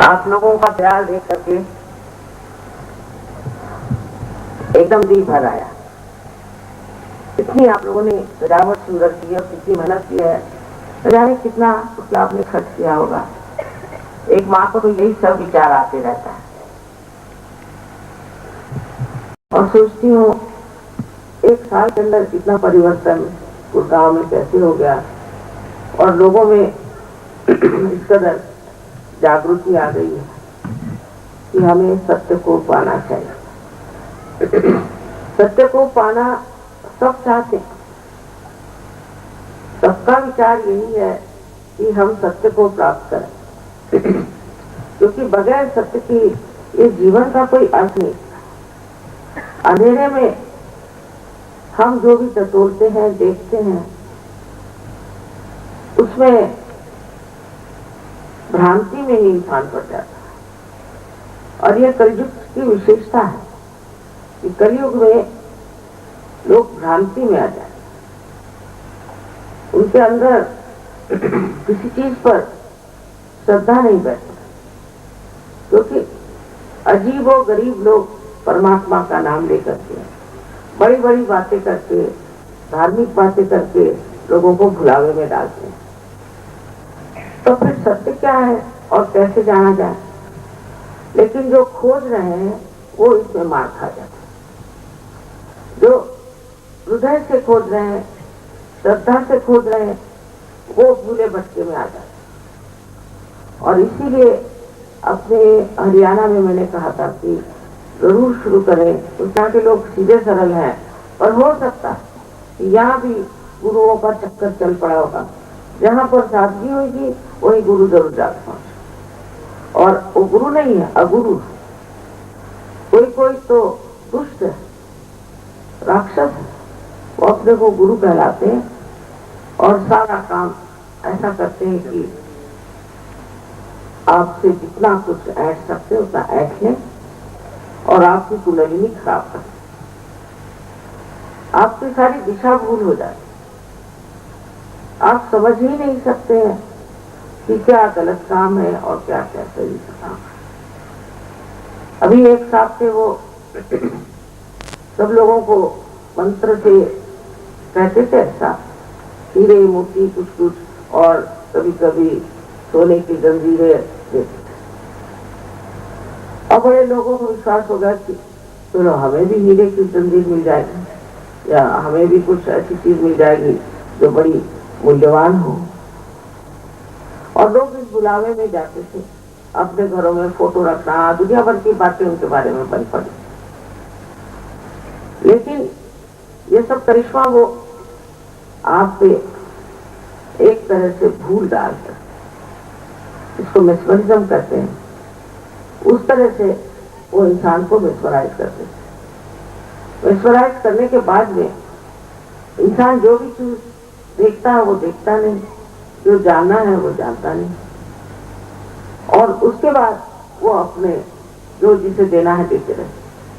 आप लोगों का प्यार देख करके एकदम दिल भर आया। इतनी आप लोगों ने सजावट सुंदर की और कितनी मेहनत की है, जाने कितना उसका आपने खर्च किया होगा। एक माँ को तो यही सब विचार आते रहता है और सोचती हूँ एक साल के अंदर कितना परिवर्तन उस गांव में कैसे हो गया और लोगों में इस कदर जागृति आ गई है कि हमें सत्य को पाना चाहिए। सत्य को पाना सब चाहते हैं, सबका विचार यही है कि हम सत्य को प्राप्त करें, क्योंकि बगैर सत्य की इस जीवन का कोई अर्थ नहीं। अंधेरे में हम जो भी टटोलते हैं, देखते हैं, उसमें भ्रांति में ही इंसान पड़ जाता है। और यह कलयुग की विशेषता है कि कलयुग में लोग भ्रांति में आ जाए, उनके अंदर किसी चीज पर श्रद्धा नहीं बैठती, क्योंकि अजीब और गरीब लोग परमात्मा का नाम लेकर के बड़ी बड़ी बातें करके, धार्मिक बातें करके लोगों को भुलावे में डालते हैं। तो फिर सत्य क्या है और कैसे जाना जाए? लेकिन जो खोज रहे हैं वो इसमें मार खा जाते हैं। जो हृदय से खोज रहे हैं, श्रद्धा से खोज रहे हैं, वो भूले भटके में आ जाते हैं। और इसीलिए अपने हरियाणा में मैंने कहा था कि जरूर शुरू करें। उस यहाँ के लोग सीधे सरल हैं, पर हो सकता है कि यहाँ भी गुरुओं का चक्कर चल पड़ा होगा। जहाँ पर सादगी होगी वही गुरु जरूर जाग पाए। और वो गुरु नहीं है, अगुरु। कोई कोई तो दुष्ट है, राक्षस है, वो अपने को गुरु कहलाते हैं और सारा काम ऐसा करते हैं कि आपसे जितना कुछ ऐंठ सकते उतना ऐंठ लें और आपकी कुंडलिनी खराब कर, आपकी सारी दिशा भूल हो जाती। आप समझ ही नहीं सकते हैं कि क्या गलत काम है और क्या क्या सही काम है। अभी एक साहब थे, वो सब लोगों को मंत्र से कहते थे ऐसा, हीरे मोती कुछ कुछ और कभी कभी सोने की जंजीरें देते थे। और बड़े लोगों को विश्वास हो गया कि चलो हमें भी हीरे की जंजीर मिल जाएगी या हमें भी कुछ ऐसी चीज मिल जाएगी जो बड़ी मूल्यवान हो। और लोग इस बुलावे में जाते थे, अपने घरों में फोटो रखना, दुनिया भर की बातें उनके बारे में बन पड़ी। लेकिन ये सब करिश्मा वो आप पे एक तरह से भूल डालकर, इसको मेस्मरिज्म कहते हैं, उस तरह से वो इंसान को मेस्मराइज करते थे। मेस्मराइज करने के बाद में इंसान जो भी चीज देखता है वो देखता नहीं, जो जानना है वो जानता नहीं। और उसके बाद वो अपने जो जिसे देना है देते रहे।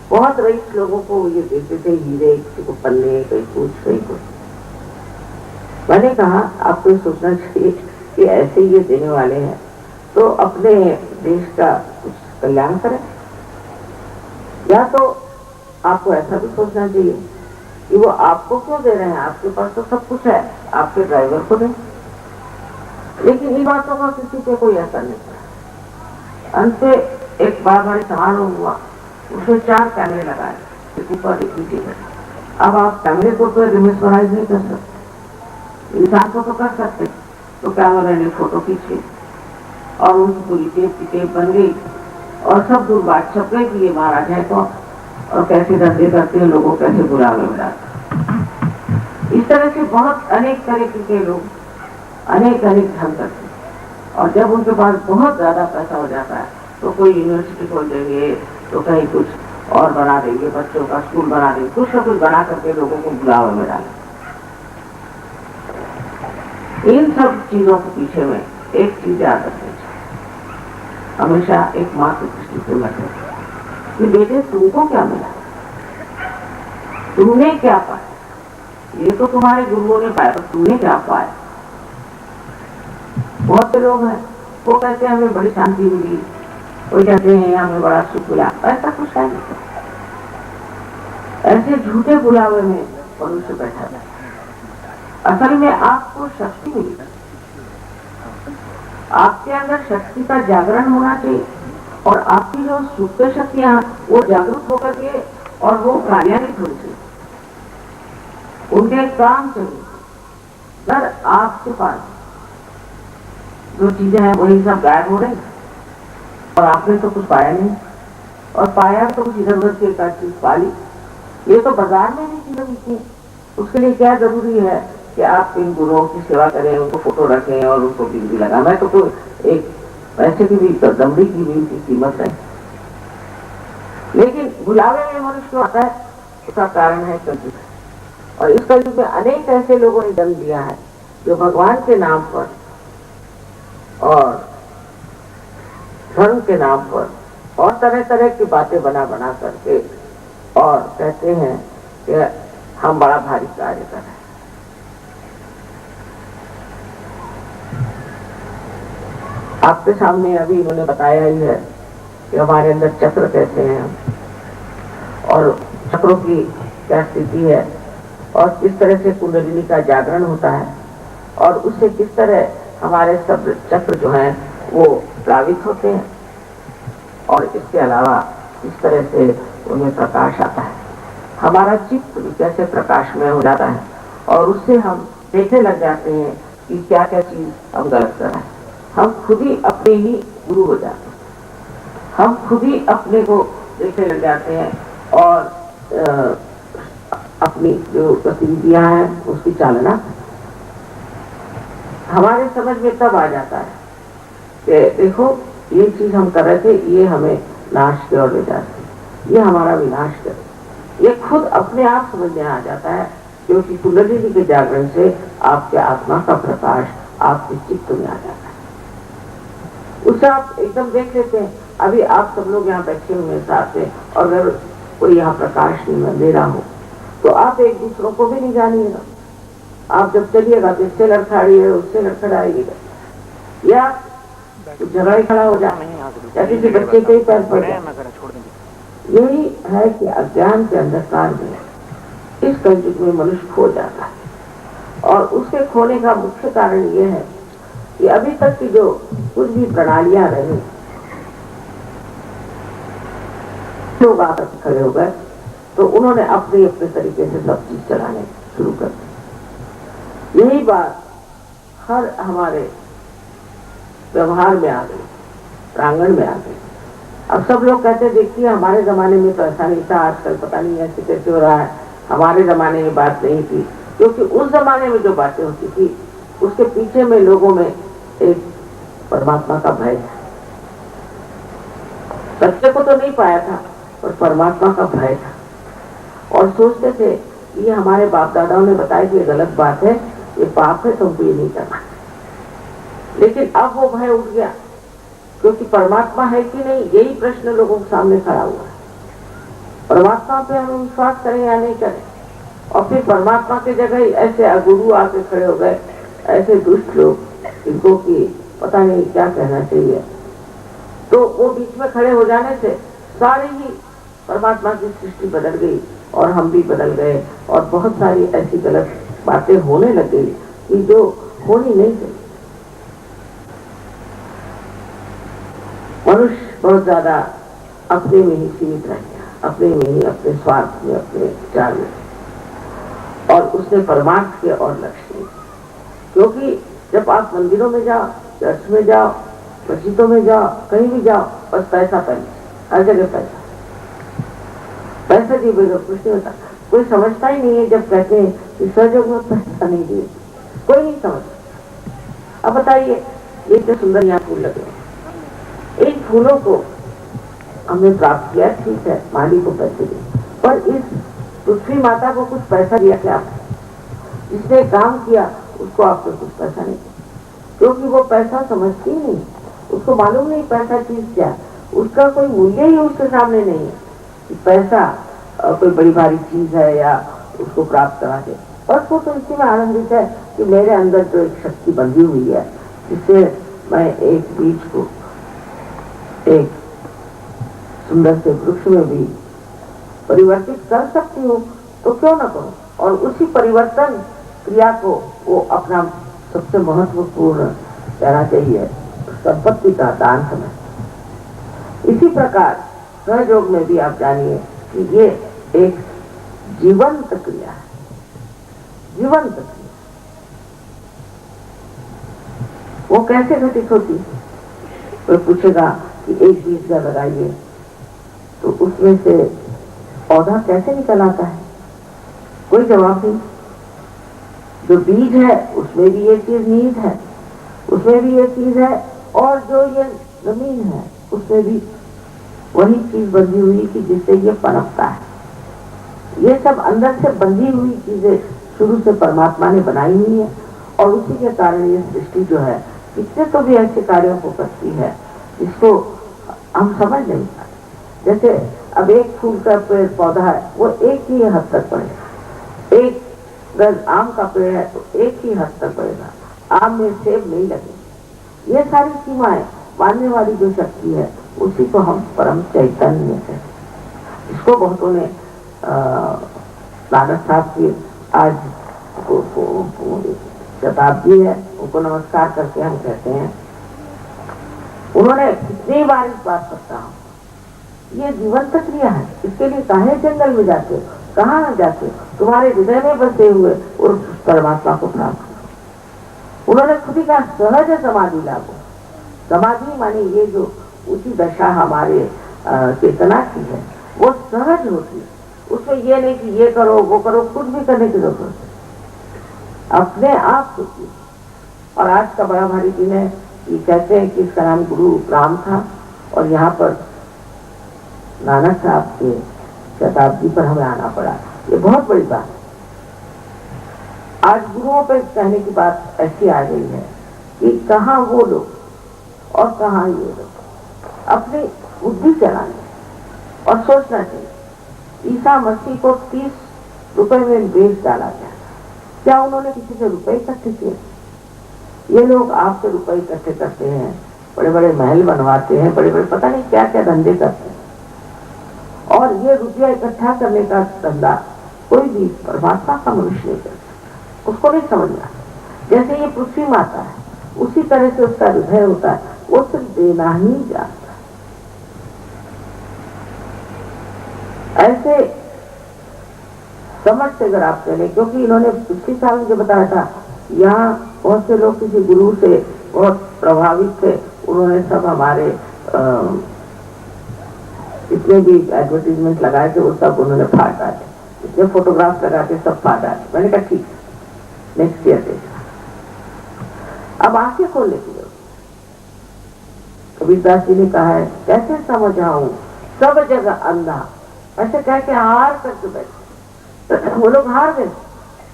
बहुत रईस लोगों को ये देते थे हीरे, किसी को पन्ने, कहीं कुछ कहीं कुछ। मैंने कहा आपको सोचना चाहिए कि ऐसे ये देने वाले हैं तो अपने देश का कुछ कल्याण करें, या तो आपको ऐसा भी सोचना चाहिए कि वो आपको क्यों दे रहे हैं, आपके पास तो सब कुछ है, आपके ड्राइवर को दें। लेकिन इन बातों का किसी पे कोई असर नहीं पड़ा। अंत में एक बड़ा भारी समारोह हुआ, उसमें 4 कैमरे लगाए, एक ऊपर एक नीचे। अब आप कैमरे को तो मेस्मराइज नहीं कर सकते, इंसान को तो कर सकते। तो कैमरे ने फोटो खींची और उनकी पूरी टेप की टेप बन गई और सब दूर बात छप गई कि ये महाराज है कौन और कैसे धंधे करते हैं, लोगों कैसे बुलावे में डालते। इस तरह से बहुत अनेक तरीके के लोग अनेक अनेक ढंग करते हैं। और जब उनके पास बहुत ज्यादा पैसा हो जाता है तो कोई यूनिवर्सिटी खोल देंगे, तो कहीं कुछ और बना देंगे, बच्चों का स्कूल बना देंगे, कुछ न कुछ बना करके लोगों को बुलावे में डालेंगे। इन सब चीजों के पीछे में एक चीज याद रखनी चाहिए, हमेशा एक माँ की दृष्टि से लगे कि बेटे तुमको क्या मिला, तुमने क्या पाया। ये तो तुम्हारे गुरुओं ने पाया, तो तुमने क्या पाया। बहुत से लोग हैं वो कहते हैं हमें बड़ी शांति मिली, वो कहते हैं हमें बड़ा सुख मिला, ऐसा कुछ है नहीं। ऐसे झूठे बुलावे में मनुष्य बैठा है। असल में आपको शक्ति मिली, आपके अंदर शक्ति का जागरण होना चाहिए और आपकी जो सुप्त शक्तियां वो जागरूक होकर के और वो कार्यान्वित होनी चाहिए, उनके काम चाहिए। अगर आपके पास जो चीजें हैं वही सब गायब हो रही और आपने तो कुछ पाया नहीं, और पाया तो कुछ इधर उधर की एक चीज पा ली, ये तो बाजार में नहीं चीजें मिलती है। उसके लिए क्या जरूरी है कि आप इन गुरुओं की सेवा करें, उनको फोटो रखें और उनको बिजली लगाना है, तो कोई एक पैसे की भी दमड़ी की भी उनकी कीमत है। लेकिन बुलावे में मनुष्य आता है, उसका कारण है कलयुग। और इस कलयुग में अनेक ऐसे लोगों ने जन्म दिया है जो भगवान के नाम पर और धर्म के नाम पर और तरह तरह की बातें बना बना करके और कहते हैं कि हम बड़ा भारी कार्य कर रहे हैं। आपके सामने अभी इन्होंने बताया ही है कि हमारे अंदर चक्र कैसे हैं और चक्रों की क्या स्थिति है और किस तरह से कुंडलिनी का जागरण होता है और उससे किस तरह हमारे सब चक्र जो हैं वो प्लावित होते हैं और इसके अलावा किस तरह से उनमें प्रकाश आता है। हमारा चित्त भी कैसे प्रकाशमय हो जाता है और उससे हम देखने लग जाते हैं कि क्या क्या चीज हम गलत कर रहे हैं। हम खुद ही अपने ही गुरु हो जाते हैं, हम खुद ही अपने को देखने लग जाते हैं और अपनी जो गतिविधियां हैं उसकी चालना हमारे समझ में तब आ जाता है कि देखो ये चीज हम कर रहे थे, ये हमें नाश की ओर ले जाती है, ये हमारा विनाश करे। ये खुद अपने आप समझ में आ जाता है क्योंकि कुंडलिनी के जागरण से आपके आत्मा का प्रकाश आपके चित्त में आ जाता है। उससे आप एकदम देख लेते हैं। अभी आप सब लोग यहाँ बैठे हुए साथ में और अगर कोई यहाँ प्रकाश नहीं दे रहा हो तो आप एक दूसरों को भी नहीं जानिएगा। आप जब चलिएगा तो इससे लड़खड़ाइए, उससे लड़खड़ाइएगा या झगड़ा ही खड़ा हो जाए या किसी बच्चे के ही पैर पड़ जाए। यही है कि अज्ञान के अंधकार में इस कलयुग में मनुष्य खो जाता है और उसके खोने का मुख्य कारण यह है कि अभी तक की जो कुछ भी प्रणालियां रही, लोग आकर खड़े हो गए तो उन्होंने अपने अपने तरीके से सब चीज चलाने शुरू कर दी। यही बात हर हमारे व्यवहार में आ गई, प्रांगण में आ गई। अब सब लोग कहते देखिए हमारे जमाने में तो ऐसा नहीं था, आजकल पता नहीं ऐसे कैसे हो रहा है। हमारे जमाने में बात नहीं थी क्योंकि उस जमाने में जो बातें होती थी उसके पीछे में लोगों में एक परमात्मा का भय था। सत्य को तो नहीं पाया था पर परमात्मा का भय था और सोचते थे कि ये हमारे बाप दादाओं ने बताया कि ये गलत बात है, ये पाप है, तुमको ये नहीं करना। लेकिन अब वो भय उठ गया क्योंकि परमात्मा है कि नहीं यही प्रश्न लोगों के सामने खड़ा हुआ है। परमात्मा पे हम विश्वास करें या नहीं करें। और फिर परमात्मा की जगह ऐसे अगुरु आके खड़े हो गए, ऐसे दुष्ट लोग इनको कि पता नहीं क्या कहना चाहिए। तो वो बीच में खड़े हो जाने से सारी ही परमात्मा की सृष्टि बदल गई और हम भी बदल गए और बहुत सारी ऐसी गलत बातें होने लग गई कि जो होनी नहीं चाहिए। मनुष्य बहुत ज्यादा अपने में ही सीमित रह गया, अपने में ही, अपने स्वार्थ में, अपने विचार में, और उसने परमार्थ के और लक्ष्य नहीं। क्योंकि जब आप मंदिरों में जाओ, चर्च में जाओ, मस्जिदों में जाओ, कहीं भी जाओ, बस पैसा पैसा, हर जगह पैसा, पैसा दिए बगैर कुछ नहीं होता। कोई समझता ही नहीं है जब कहते हैं कि सहयोग में पैसा नहीं दिए, कोई नहीं समझता। अब बताइए ये जो सुंदर यहाँ फूल लगे, इन फूलों को हमने प्राप्त किया, ठीक है, माली को पैसे दिए, पर इस पृथ्वी माता को कुछ पैसा दिया क्या? जिसने काम किया उसको आपको कुछ पैसा नहीं दिया क्योंकि वो पैसा समझती नहीं, उसको मालूम नहीं पैसा चीज क्या, उसका कोई मूल्य ही उसके सामने नहीं है कि पैसा कोई बड़ी भारी चीज है या उसको प्राप्त करा दे। और उसको तो इसी में आनंदित है कि मेरे अंदर जो एक शक्ति बंधी हुई है जिससे मैं एक बीज को, एक सुंदर से वृक्ष में भी परिवर्तित कर सकती हूँ, तो क्यों न करूं। और उसी परिवर्तन क्रिया को वो अपना सबसे महत्वपूर्ण कहना चाहिए संपत्ति का दान समझ। इसी प्रकार सहयोग में भी आप जानिए कि ये एक जीवंत क्रिया है, जीवंत क्रिया। वो कैसे घटित होती? कोई पूछेगा कि एक बीज का लगाइए तो उसमें से पौधा कैसे निकल आता है? कोई जवाब नहीं। जो बीज है उसमें भी ये चीज निहित है, उसमें भी ये चीज है, और जो ये जमीन है उसमें भी वही चीज बंधी हुई कि जिससे ये पनपता है। ये सब अंदर से बंधी हुई चीजें शुरू से परमात्मा ने बनाई हुई है, और उसी के कारण ये सृष्टि जो है कितने तो भी ऐसे कार्यों को करती है जिसको हम समझ नहीं पाते। जैसे अब एक फूल का पेड़ पौधा है, वो एक ही हद तक बढ़ेगा। एक गज आम का पेड़ है तो एक ही हद तक बढ़ेगा, आम में सेब नहीं लगेगा। ये सारी सीमाएं मानने वाली जो शक्ति है उसी को हम परम चैतन्य कहते हैं। इसको बहुतों ने नानक साहब की आज शताब्दी है, उनको नमस्कार करके हम कहते हैं। उन्होंने कितनी बार इस बात पर कहा, ये जीवंत क्रिया है, इसके लिए काहे जंगल में जाते हो, कहाँ जाते हो, तुम्हारे हृदय में बसे हुए और परमात्मा को प्राप्त करो। उन्होंने खुद ही कहा सहज समाधि लाभो। समाधि माने ये जो उसी दशा हमारे चेतना की है वो सहज होती है। उसमें ये नहीं कि ये करो वो करो, कुछ भी करने की जरूरत है, अपने आप होती है। और आज का बड़ा भारी दिन है कि कहते हैं कि इसका नाम गुरु राम था, और यहाँ पर नानक साहब के शताब्दी पर हमें आना पड़ा। ये बहुत बड़ी बात है। आज गुरुओं पर कहने की बात ऐसी आ गई है कि कहाँ वो लोग और कहाँ ये लोग। अपनी बुद्धि चलाने और सोचना चाहिए। ईसा मसीह को 30 रुपए में बेच डाला गया, क्या उन्होंने किसी से रुपए इकट्ठे किए? ये लोग आपसे रुपए इकट्ठे करते हैं, बड़े बड़े महल बनवाते हैं, बड़े बड़े पता नहीं क्या क्या धंधे करते हैं, और ये रुपया इकट्ठा करने का धंधा कोई भी परमात्मा का मनुष्य नहीं करता। उसको नहीं समझना। जैसे ये पृथ्वी माता है उसी तरह से उसका हृदय होता है, वो सिर्फ देना ही जानता है। ऐसे समझ से अगर आप करें, क्योंकि इन्होंने पिछले साल मुझे बताया था यहाँ बहुत से लोग किसी गुरु से बहुत प्रभावित थे, उन्होंने सब हमारे इतने भी एडवर्टीजमेंट लगाए थे वो सब उन्होंने फाड़ डाले, इतने फोटोग्राफ लगा के सब फाड़ डाले। मैंने कहा ठीक है, नेक्स्ट ईयर देखा। अब आंखें खोलने की जरूरत। कबीरदास जी ने कहा है कैसे समझाऊं सब जगह अंधा, ऐसे कह के हार करके बैठे। वो लोग हार गए।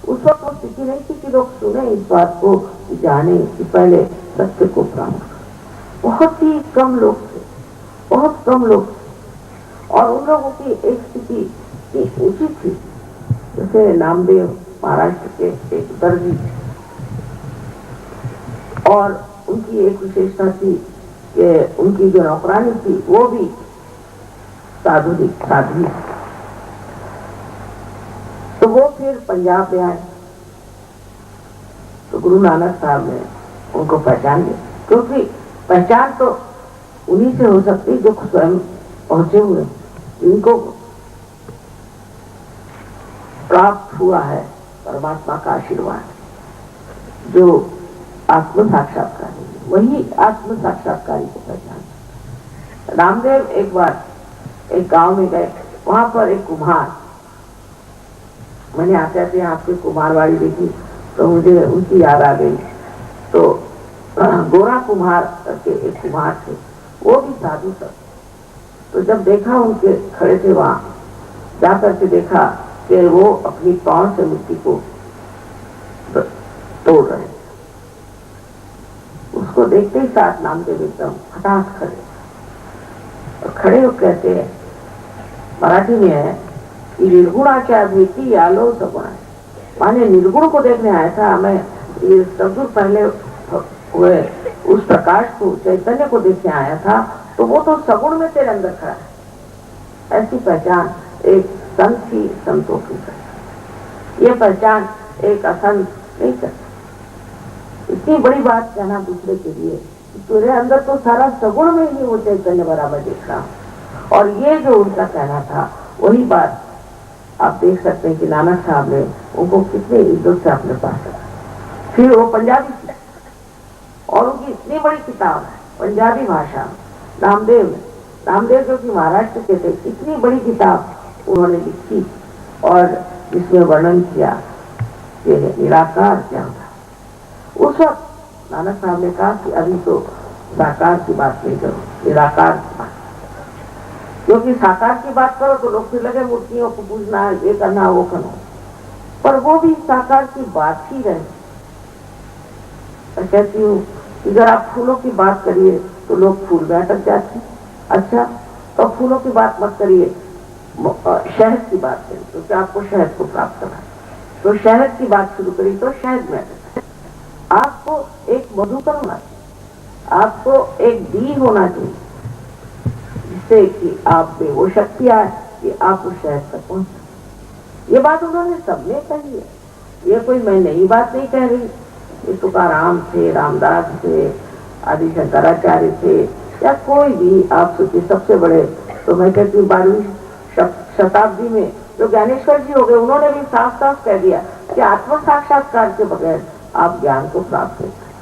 उस वक्त वो स्थिति नहीं थी कि लोग सुने इस बात को, जाने कि पहले सत्य को प्राप्त। बहुत ही कम लोग थे, बहुत कम लोग थे। और उन लोगों की एक स्थिति ऊंची थी। जैसे नामदेव महाराष्ट्र के एक दर्जी, और उनकी एक विशेषता थी कि उनकी जो नौकरानी थी वो भी साध्वी। तो वो फिर पंजाब में आए, तो गुरु नानक साहब ने उनको पहचान लिया, क्योंकि पहचान तो उन्हीं से हो सकती जो स्वयं पहुंचे हुए, इनको प्राप्त हुआ है परमात्मा का आशीर्वाद, जो आत्म साक्षात्कारी, वही आत्म साक्षात्कारी को पहचान। रामदेव एक बार एक गांव में गए, वहां पर एक कुम्हार, मैंने आते आते आपकी कुम्हारवाड़ी देखी तो मुझे उनकी याद आ गई। तो गोरा कुम्हार करके एक कुम्हार थे, वो भी साधु सब। तो जब देखा उनके खड़े थे वहां, जा करके देखा कि वो अपनी पांव से मिट्टी को तोड़ रहे। उसको देखते ही साथ नामदेव एकदम हठात खड़े हो कहते हैं, मराठी में है कि निर्गुणाच्या भेटी आलो सगुण, माने निर्गुण को देखने आया था मैं, ये सदगुरु पहले हुए उस प्रकाश को चैतन्य को देखने आया था, तो वो तो सगुण में तेरे अंदर खड़ा है। ऐसी पहचान एक संत ही संतों की करता। ये पहचान एक असंत नहीं करता। इतनी बड़ी बात कहना दूसरे के लिए, तेरे अंदर तो सारा सगुण में ही वो चैतन्य बराबर दिख रहा। और ये जो उनका कहना था वही बात आप देख सकते हैं कि नानक साहब ने उनको कितने इज्जत से अपने पास रखा। फिर वो पंजाबी थी और उनकी इतनी बड़ी किताब है पंजाबी भाषा में, रामदेव जो कि महाराष्ट्र के थे, इतनी बड़ी किताब उन्होंने लिखी और जिसमें वर्णन किया कि निराकार क्या होता। उस वक्त नानक साहब ने कहा कि अभी तो साकार की बात नहीं करो, निराकार की बात, क्योंकि साकार की बात करो तो लोग फिर लगे मूर्तियों को पूजना, ये करना वो करना। पर वो भी साकार की बात ही रहे। मैं कहती हूँ कि अगर आप फूलों की बात करिए तो लोग फूल में अटक जाते हैं। अच्छा, तो फूलों की बात मत करिए, शहद की बात करिए, क्योंकि आपको शहद को प्राप्त करना है। तो शहद की बात शुरू करिए तो शहद में अटक जाए। आपको एक मधुकर होना चाहिए, आपको एक दी होना चाहिए, जिससे कि आप में वो शक्ति आए कि आप उस शहद तक पहुंचे। ये बात उन्होंने सबने कही है, ये कोई मैं नई बात नहीं कह रही। ये तुकाराम थे, रामदास थे, आदि शंकराचार्य थे, या कोई भी आप सोचिए सबसे बड़े, तो मैं कहती हूँ 12वीं शताब्दी में जो ज्ञानेश्वर जी हो गए, उन्होंने भी साफ साफ कह दिया कि आत्म साक्षात्कार के बगैर आप ज्ञान को प्राप्त नहीं करें।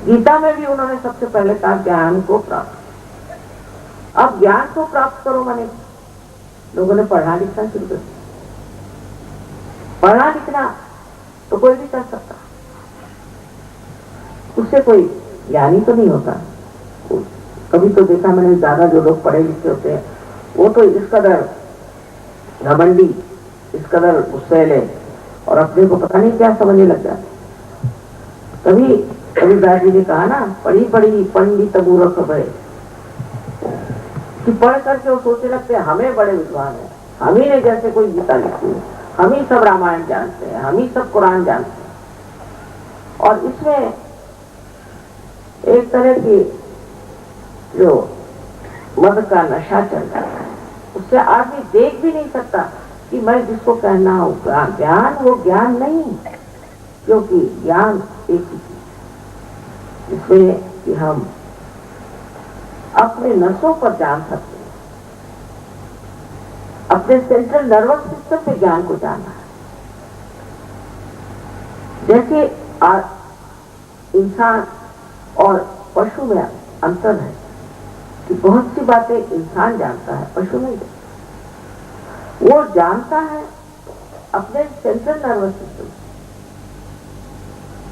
गीता में भी उन्होंने सबसे पहले कहा ज्ञान को प्राप्त। अब ज्ञान को प्राप्त करो माने लोगों ने पढ़ना लिखना शुरू कर दिया। पढ़ना लिखना तो कोई भी कर सकता, उससे कोई ज्ञानी तो नहीं होता। कभी तो देखा मैंने, ज्यादा जो लोग पढ़े लिखे होते हैं वो तो इस कदर घमंडी, इस कदर गुस्सैले और अपने को पता नहीं क्या समझने लग जाते। कभी कबीरदास जी ने कहा ना, पढ़ी पढ़ी पंडित मूर्ख भय, कि पढ़ करके वो सोचने लगते हैं हमें बड़े विद्वान है, हम ही ने जैसे कोई गीता लिखी है, हम ही सब रामायण जानते हैं, हम ही सब कुरान जानते हैं। और इसमें एक तरह की जो मद का नशा चल जाता है, उससे आदमी देख भी नहीं सकता कि मैं जिसको कहना हूं ज्ञान, वो ज्ञान नहीं, क्योंकि ज्ञान एक ही चीज जिसमें कि हम अपने नसों पर जान सकते हैं, अपने सेंट्रल नर्वस सिस्टम में ज्ञान को जानना है। जैसे इंसान और पशु में अंतर है कि बहुत सी बातें इंसान जानता है, पशु नहीं जानता। वो जानता है अपने सेंट्रल नर्वस सिस्टम,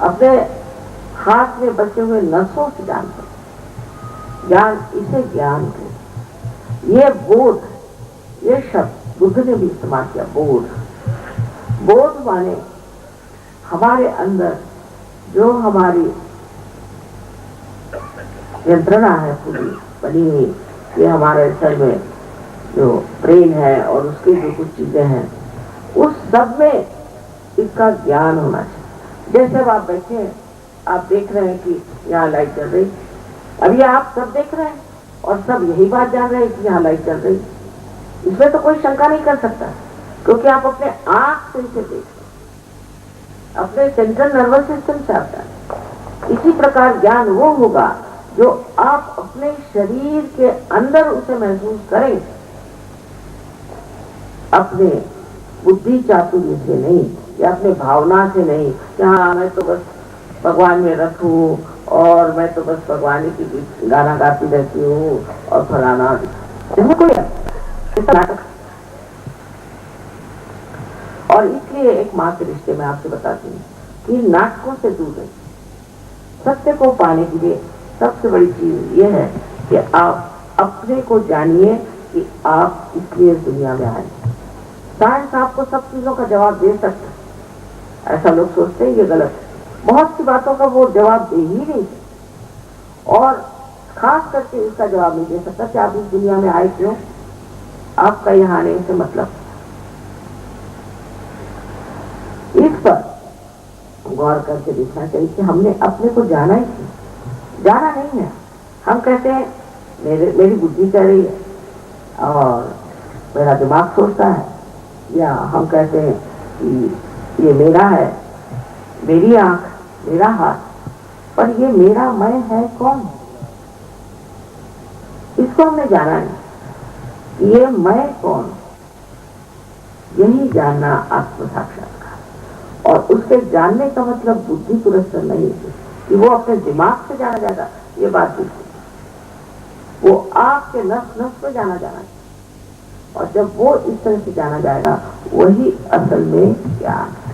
अपने हाथ में बचे हुए नसों से जानता है। ज्ञान, इसे ज्ञान को, ये बोध, ये शब्द बुद्ध ने भी इस्तेमाल किया, बोध। बोध माने हमारे अंदर जो हमारी यंत्रणा है पूरी बनी हुई, ये हमारे शरीर में जो ब्रेन है और उसकी जो कुछ चीजें हैं, उस सब में इसका ज्ञान होना चाहिए। जैसे अब आप बैठे हैं, आप देख रहे हैं कि यहाँ लाइट चल रही, अभी आप सब देख रहे हैं और सब यही बात जान रहे हैं कि यहाँ लाइट चल रही। इसमें तो कोई शंका नहीं कर सकता, क्योंकि आप अपने आंख से इसे देख रहे हैं, अपने सेंट्रल नर्वस सिस्टम से आता है। इसी प्रकार ज्ञान वो होगा जो आप अपने शरीर के अंदर उसे महसूस करें, अपने बुद्धि चातुर्य से नहीं, या अपने भावना से नहीं कि हाँ मैं तो बस भगवान में रखूं और मैं तो बस भगवान की गाना गाती रहती हूँ और फलाना, इसमें कोई नाटक। और इसलिए एक माँ के रिश्ते में आपसे बताती हूँ कि नाटकों से दूर रहिए। सत्य को पाने के लिए सबसे बड़ी चीज ये है कि आप अपने को जानिए कि आप इसलिए दुनिया में आए। साइंस आपको सब चीजों का जवाब दे सकता है, ऐसा लोग सोचते हैं, ये गलत है। बहुत सी बातों का वो जवाब दे ही नहीं, और खास करके इसका जवाब नहीं दे सकता कि आप इस दुनिया में आए क्यों, आपका यहाँ आने से मतलब। इस पर गौर करके देखना चाहिए कि हमने अपने को जाना ही क्यों। जाना नहीं है, हम कहते हैं मेरी बुद्धि कह रही है, और मेरा दिमाग सोचता है, या हम कहते हैं कि ये मेरा है, मेरी आंख, मेरा हाथ, पर ये मेरा मैं है कौन? इसको हमने जाना नहीं, ये मैं कौन? यही जानना आत्म साक्षात्कार। और उसके जानने का मतलब बुद्धि पुरस्कार नहीं है कि वो अपने दिमाग से जाना जाएगा, ये बात नहीं। वो आपके नस नस पे जाना जाना, और जब वो इस तरह से जाना जाएगा, वही असल में ज्ञान है।